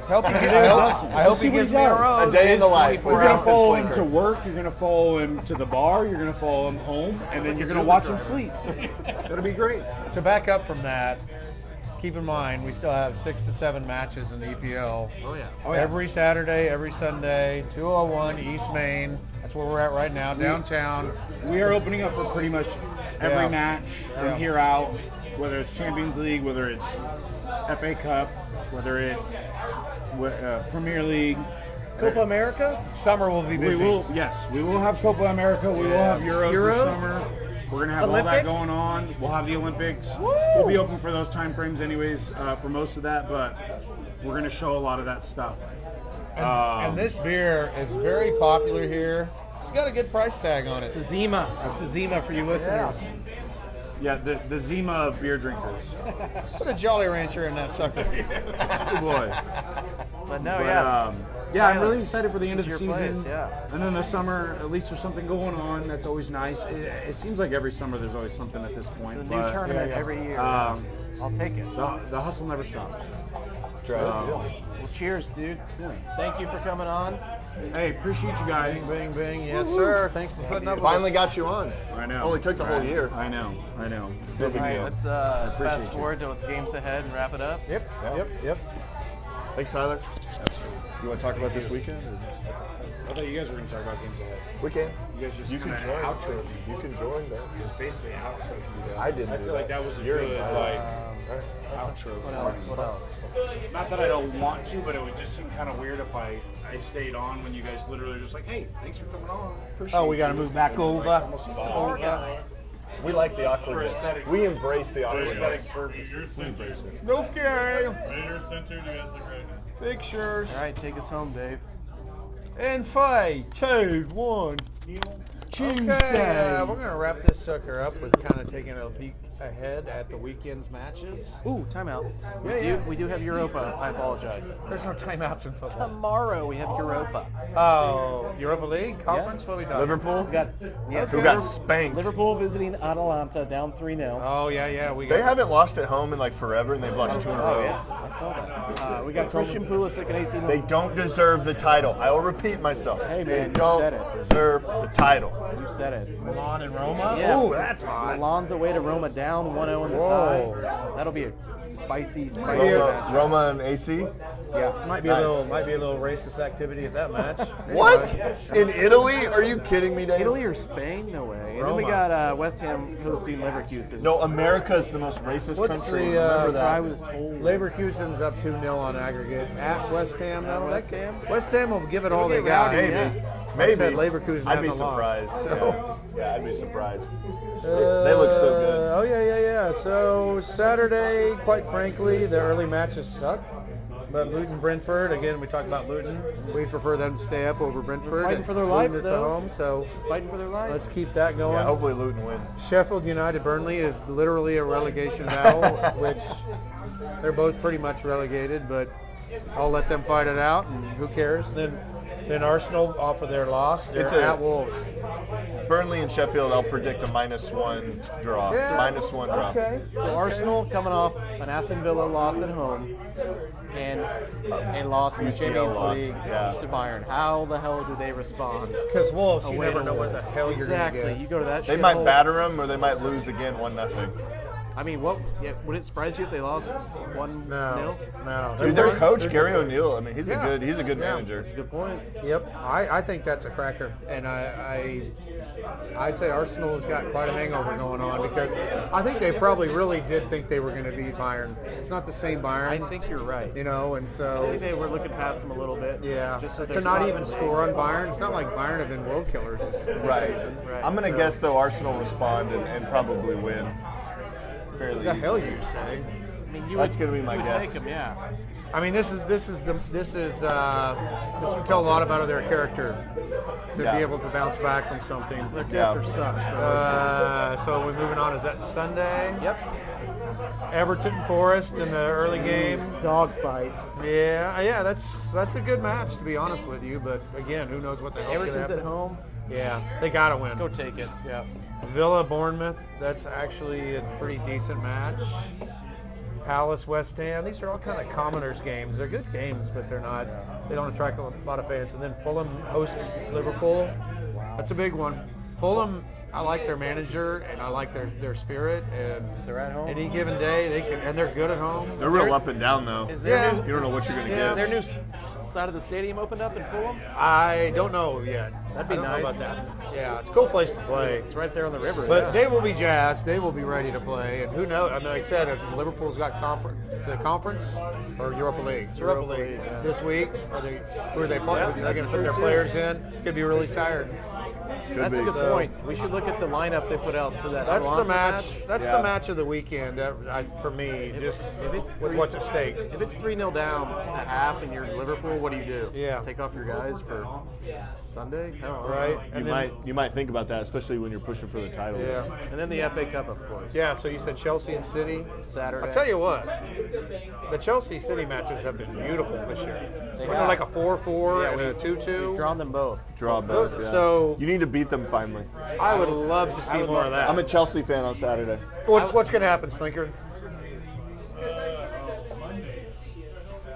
Hope you Yeah, get Dustin. I hope Let's see he what gives he me a does. rose. A day in the life with You're gonna Dustin follow him Slinker. to work. You're gonna follow him to the bar. You're gonna follow him home, and then you're gonna watch him sleep. That'll be great. To back up from that, keep in mind we still have 6 to 7 matches in the EPL. Oh yeah. Oh, yeah. Every Saturday, every Sunday, 201 East Main. That's where we're at right now, downtown. We are opening up for pretty much every Yeah. match from Yeah. here out, whether it's Champions League, whether it's FA Cup, whether it's Premier League. Copa America? Summer will be busy. We will have Copa America. We will have Euros this summer. We're going to have all that Olympics? going on. We'll have the Olympics. We'll be open for those time frames anyways for most of that, but we're going to show a lot of that stuff. And this beer is very popular here. It's got a good price tag on it. It's a Zima. It's a Zima for you listeners. Yeah, the Zima of beer drinkers. Put a Jolly Rancher in that sucker. Good boy. But no, I'm really excited for the end of the Your season. place, yeah. And then the summer, at least there's something going on. That's always nice. It seems like every summer there's always something at this point. It's a new tournament every year. I'll take it. The hustle never stops. Well, cheers, dude. Thank you for coming on. Hey, appreciate you guys. Bing, bing, bing. Yes, sir. Thanks for putting up with Finally us. got you on. I know. Only took the whole year. I know. No Busy big deal. deal. Let's appreciate fast you. forward to the games ahead and wrap it up. Yep. Thanks, Tyler. You want to talk about this weekend? I thought you guys were going to talk about games ahead. We can. You guys just You can kinda join. outro. You can join that. Just basically outro. You guys. I didn't I do feel like that was a You're good invited. outro. What else? Not that I don't want to, but it would just seem kind of weird if I stayed on when you guys literally just like, hey, thanks for coming on. Appreciate Oh, we got to you. move back over. Almost over. We like the awkwardness. aesthetic- We embrace the For aesthetic awkwardness. purposes. We embrace it. Okay. Raider Center, you guys look great. Pictures. All right, take us home, Dave. And 5, 2, 1. Okay, we're going to wrap this sucker up with kind of taking a peek ahead at the weekend's matches. Ooh, timeout. Yeah. We do have Europa. I apologize. There's no timeouts in football. Tomorrow we have Europa. Oh, Europa League conference? What are we talking? Liverpool? We got Who got spanked? Liverpool visiting Atalanta down 3-0. Oh, yeah. We got They haven't lost at home in like forever, and they've lost 2 in a row. Oh yeah, I saw that. We got Christian Pulisic and AC Milan. They don't deserve the title. I will repeat myself. Hey, man, they you don't said it. deserve the title. You said it. Milan and Roma. Yeah. Ooh, that's hot. Milan's away to Roma down 1-0 in the Whoa. tie. That'll be a spicy Roma and AC? Yeah. Might be a little racist activity at that match. What? In Italy? Are you kidding me, Dave? Italy or Spain? No way. And then we Roma. got West Ham hosting Leverkusen. No, America is the most racist What's country. the, Remember I that. was told. Leverkusen's up 2-0 on aggregate at West Ham. At though. West Ham? West Ham will give it all It'll they get got. rowdy, Maybe. yeah. Like I Maybe. said, Leverkusen I'd be hasn't lost. surprised. So. Yeah, I'd be surprised. They look so good. Oh, yeah. So Saturday, quite frankly, the early matches suck. But Luton-Brentford, again, we talked about Luton. We prefer them to stay up over Brentford. fighting and for their Luton life, is at though. home, so Fighting for their life. let's keep that going. Yeah, hopefully Luton wins. Sheffield United-Burnley is literally a relegation battle, which they're both pretty much relegated, but I'll let them fight it out, and who cares? Then Arsenal, off of their loss, they're at Wolves. Burnley and Sheffield, I'll predict a -1 draw. -1 draw. Okay. So Arsenal coming off an Aston Villa loss at home and a loss in the UCL Champions loss, League yeah. to Bayern. How the hell do they respond? Because Wolves, you Away never to know what the Wolves. hell you're going to Exactly. get. You go to that They shithole. might batter them, or they might lose again 1-0. I mean, what? Yeah, would it surprise you if they lost 1-0? No. Dude, their coach Gary O'Neill. I mean, he's a good Yeah. manager. That's a good point. Yep, I think that's a cracker, and I'd say Arsenal has got quite a hangover going on because I think they probably really did think they were going to beat Bayern. It's not the same Bayern. I think you're right. You know, and I so think they were looking past them a little bit. yeah, Just so to they're not solid even in the score on league. Bayern. It's not like Bayern have been world killers this Right. season. Right. I'm gonna So- guess though Arsenal respond and probably win fairly. What the hell easily. you say? I mean, you That's would, gonna be my you would guess. Take them, yeah. I mean, this would tell a lot about their character to Yeah. be able to bounce back from something. Their Yeah. character sucks. So we're moving on. Is that Sunday? Yep. Everton Forest in the early game. Dogfight. Yeah, that's a good match to be honest with you. But again, who knows what the hell's gonna Everton's happen. at home. Yeah, they gotta win. Go take it. Yeah. Villa Bournemouth. That's actually a pretty decent match. Palace West Ham. These are all kind of commoners games. They're good games, but they don't attract a lot of fans. And then Fulham hosts Liverpool. That's a big one. Fulham, I like their manager and I like their spirit, and They're at home. any given day they can, and they're good at home. They're real up and down though. Is their Yeah. new, You don't know what you're gonna Yeah. is their get. new side of the stadium opened up in Fulham? I don't know yet. That'd be I don't nice. know about that. Yeah, it's a cool place to play. It's right there on the river. But yeah. they will be jazzed. They will be ready to play. And who knows? I mean, like I said, if Liverpool's got To the conference or Europa League? It's Europa League. yeah. This week? Who are they playing? Yeah, They're going to that's put their true, players in. Could be really tired. That's be. a good So- point. We should look at the lineup they put out for that. That's the Toronto match. That's Yeah. the match of the weekend for me. Just with what's at stake. If it's 3-0 down at half and you're Liverpool, what do? Yeah. Take off your guys for Sunday? I don't know. Right. You might think about that, especially when you're pushing for the title. Yeah. And then the FA Cup, of course. Yeah. So you said Chelsea and City. Saturday. I'll tell you what. The Chelsea City matches have been beautiful this year. They They're have. like a 4-4 Yeah, and a we've 2-2. drawn them both. Draw both. Yeah. So- you need to beat them finally. I would love to see more of that. I'm a Chelsea fan on Saturday. What's going to happen, Slinker? Monday.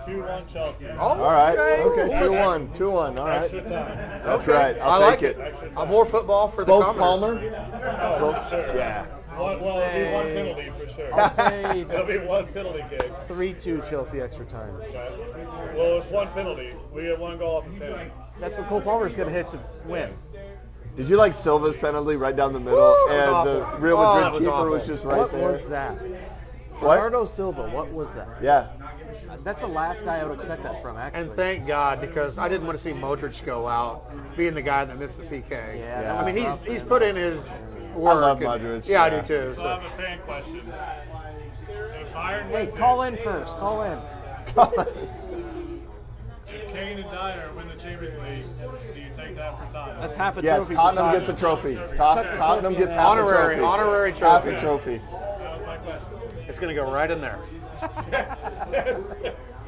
2-1 Chelsea. Oh, All right. Okay. Ooh, 2-1. 2-1. All right. Extra time. That's Okay. right. I'll I like take it. More football for the Both comers. Palmer. Oh, Both. sure. Yeah. Well, it'll be one penalty for sure. I'll say It'll be one penalty kick. 3-2 Chelsea extra time. Okay. Well, it's one penalty. We get one goal off the penalty. That's what Cole Palmer's going to hit to win. Did you like Silva's penalty right down the middle, Woo, that and was the awful. Real Oh, Madrid that was keeper awful. was just right What there? was that? What? Bernardo Silva, what was that? Yeah. That's the last guy I would expect that from, actually. And thank God, because I didn't want to see Modric go out, being the guy that missed the PK. Yeah, I mean, that was he's rough, put man. in his work. love and- Modric, Yeah, I yeah. do too. So I So. have a fan question. If Bayern Hey, wins call it, in first. Call in. if Kane and Dyer win the Champions League, do you take that for time? That's half a Yes, trophy. for Tottenham Tottenham. gets a trophy. Tottenham gets half Honorary- a trophy. honorary Half trophy. a trophy. That was my question. It's going to go right in there.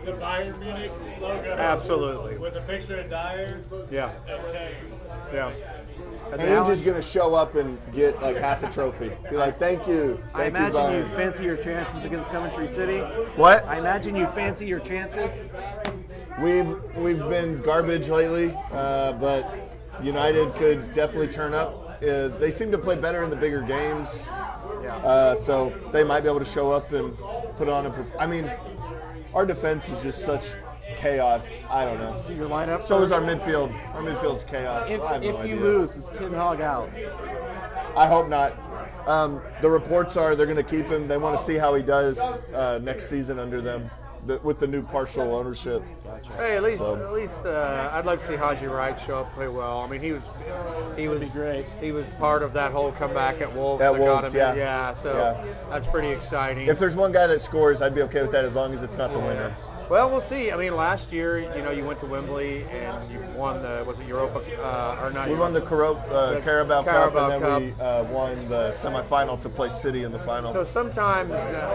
The Bayern Munich logo. Absolutely. With a picture of Dyer Yeah. and Kane. Yeah. And then just gonna show up and get like half a trophy. Be like, thank you. I Thank you, imagine you Bayern. fancy your chances against Coventry City. What? I imagine you fancy your chances. We've been garbage lately, but United could definitely turn up. They seem to play better in the bigger games, Yeah. so they might be able to show up and put on a. I mean, our defense is just such chaos. I don't know. See your lineup. So is first. our midfield. Our midfield's chaos. If, I have no if you idea. lose, is Tim Hogg out? I hope not. The reports are they're going to keep him. They want to see how he does next season under them with the new partial ownership. Hey, at least So- I'd like to see Haji Wright show up and play well. I mean, he was be great. He was part of that whole comeback at Wolves. At that got Wolves, him in. yeah. So Yeah. that's pretty exciting. If there's one guy that scores, I'd be okay with that as long as it's not the winner. Well, we'll see. I mean, last year, you went to Wembley and you won was it Europa or not? We won the Carabao Cup, Carabao and then we won the semifinal to play City in the final. So sometimes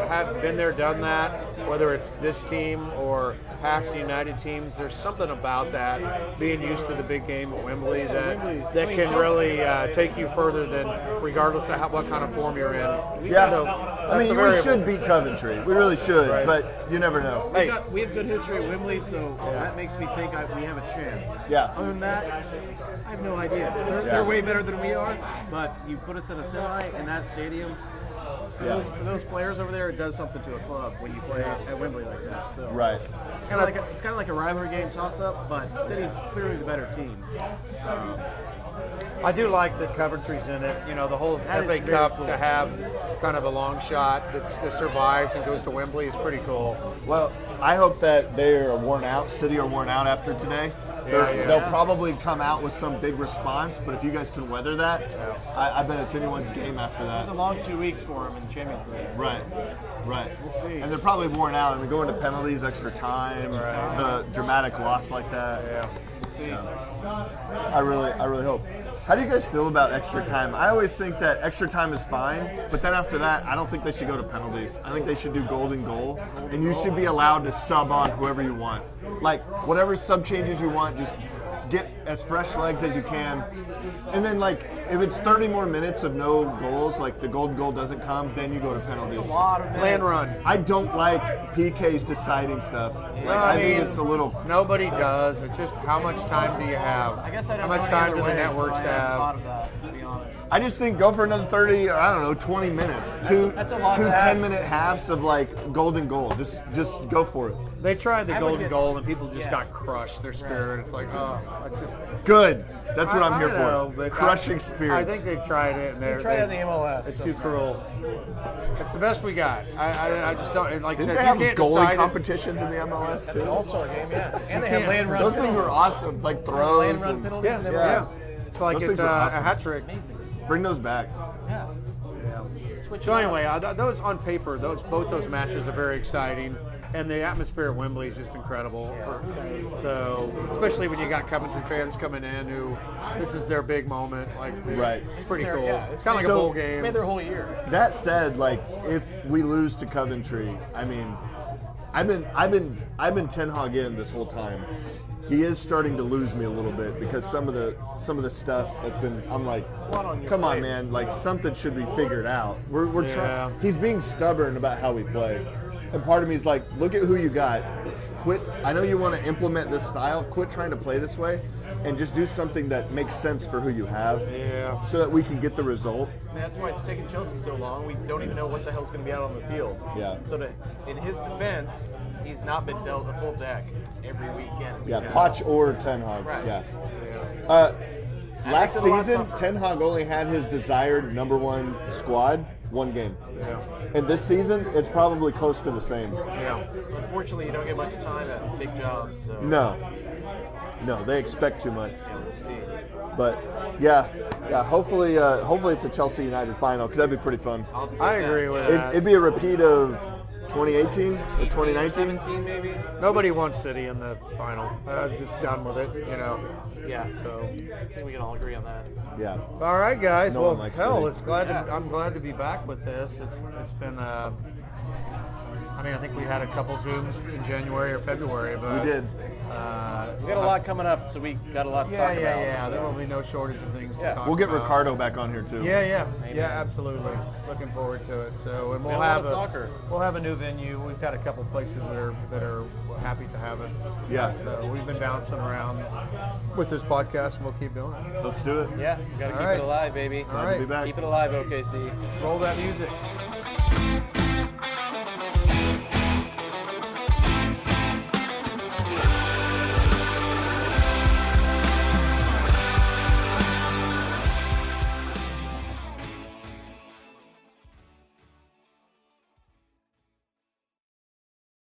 have been there, done that. Whether it's this team or past United teams, there's something about that being used to the big game at Wembley that can really take you further than regardless of what kind of form you're in. yeah, So, I mean, that's a we variable. should beat Coventry. We really should, Right. but you never know. Hey, We have good history at Wembley, so that makes me think we have a chance. Yeah. Other than that, I have no idea. Yeah. They're way better than we are, but you put us in a semi in that stadium. Yeah. For those players over there, it does something to a club when you play at Wembley like that. So Right. It's kind of like a rivalry game toss-up, but City's clearly the better team. I do like that Coventry's in it. The whole That is FA very Cup cool. to have kind of a long shot that survives and goes to Wembley is pretty cool. Well, I hope that they are worn out. City are worn out after today. Yeah. They'll probably come out with some big response, but if you guys can weather that, I bet it's anyone's game after It was a that. long 2 weeks for them in Champions League. Right. We'll see. And they're probably worn out, and we go into penalties, extra time, Right. the dramatic loss like that. Yeah. We'll see. I really hope. How do you guys feel about extra time? I always think that extra time is fine, but then after that, I don't think they should go to penalties. I think they should do golden goal, and you should be allowed to sub on whoever you want. Like, whatever sub changes you want, just get as fresh legs as you can. And then, like, if it's 30 more minutes of no goals, like the golden goal doesn't come, then you go to penalties. It's a lot of minutes. Land run. I don't like PKs deciding stuff. Like, I think it's a little... Nobody does. It's just how much time do you have? I guess I How don't much know time either do the way, networks so I haven't thought have? of that, to be honest. I just think go for another 30, or I don't know, 20 minutes. Two that's a lot to 10 ask. minute halves of like golden goal. Just go for it. They tried the I would golden get- goal and people just yeah. got crushed. Their spirit. It's like, oh, that's just. Good. That's what I'm I here know, for. but Crushing I spirits. think they've tried it and they're. Try it on they- the MLS. It's too cruel. It's the best we got. I just don't. And like I Didn't said, they you have can't goalie decide it. competitions in the MLS That's too? an all-star game, yeah. And they can't- have land run Those things were awesome, like throws. Land run and- penalties. Yeah, they were yeah. awesome. It's like Those it's things were awesome. a hat trick. Amazing. Bring those back. Yeah. Yeah. So anyway, those on paper, both those matches are very exciting, and the atmosphere at Wembley is just incredible. So especially when you got Coventry fans coming in who this is their big moment, like Right. it's pretty cool. Yeah, It's kind of like a So- bowl It's game. made their whole year. That said, like if we lose to Coventry, I mean, I've been Ten Hag in this whole time. He is starting to lose me a little bit because some of the stuff that's been. I'm like, come on, man, like something should be figured out. We're Yeah. trying. He's being stubborn about how we play, and part of me is like, look at who you got. Quit. I know you want to implement this style. Quit trying to play this way, and just do something that makes sense for who you have, Yeah. so that we can get the result. And that's why it's taken Chelsea so long. We don't even know what the hell's going to be out on the field. Yeah. So that in his defense, he's not been dealt a full deck every weekend. Yeah, because- Poch or Ten Hag. Right. Yeah. Yeah. Last makes it a lot season, tougher. Ten Hag only had his desired number one squad one game. Yeah. And this season, it's probably close to the same. Yeah. Unfortunately, you don't get much time at big jobs. So No, they expect too much. Yeah, we'll see. But yeah. Hopefully it's a Chelsea United final because that'd be pretty fun. I'll take I agree that. with It, that. it'd be a repeat of 2018 or 2019. 17 maybe. Nobody wants City in the final. Just done with it, you know. Yeah. So. I think we can all agree on that. Yeah. All right, guys. No well, one likes hell, City. I'm glad to be back with this. It's been. I mean, I think we had a couple Zooms in January or February, but We did. We got a lot coming up, so we got a lot to Yeah, talk about. yeah. There will be no shortage of things Yeah. to talk We'll get about. Ricardo back on here too. Yeah, Amen. absolutely. Looking forward to it. So, and Got we'll a lot have of soccer. we'll have a new venue. We've got a couple places that are happy to have us. Yeah. So we've been bouncing around with this podcast, and we'll keep doing it. Let's do it. Yeah, we got to All keep right. it alive, baby. All Glad to right. be back. Keep it alive, OKC. Roll that music.